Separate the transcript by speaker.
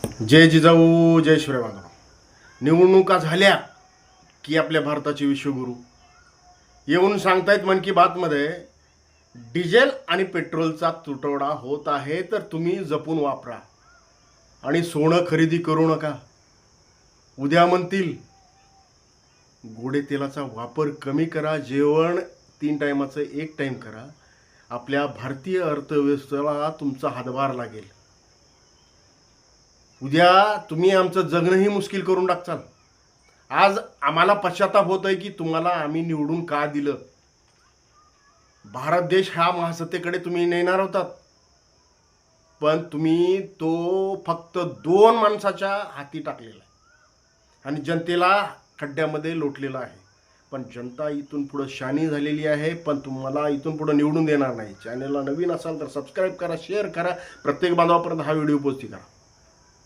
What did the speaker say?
Speaker 1: जय जिजाऊ जय शिवराय बांधव. निवडणुका झाल्या की आपल्या भारताचे विश्वगुरू येऊन सांगतायत मन की बातमध्ये डिझेल आणि पेट्रोलचा तुटवडा होत आहे, तर तुम्ही जपून वापरा आणि सोनं खरेदी करू नका. उद्या म्हणतील गोडे तेलाचा वापर कमी करा, जेवण 3 टायमाचं 1 टाईम करा. आपल्या भारतीय अर्थव्यवस्थेला तुमचा हातभार लागेल. उद्या तुम्ही आमचं जगणंही मुश्किल करून टाकचाल. आज आम्हाला पश्चाताप होत आहे की तुम्हाला आम्ही निवडून का दिलं. भारत देश ह्या महासत्तेकडे तुम्ही नेणार होतात, पण तुम्ही तो फक्त 2 माणसाच्या हाती टाकलेला आहे आणि जनतेला खड्ड्यामध्ये लोटलेला आहे. पण जनता इथून पुढं शानी झालेली आहे, पण तुम्हाला इथून पुढं निवडून देणार नाही. चॅनलला नवीन असाल तर सबस्क्राईब करा, शेअर करा, प्रत्येक बांधवापर्यंत हा व्हिडिओ पोहोचती करा.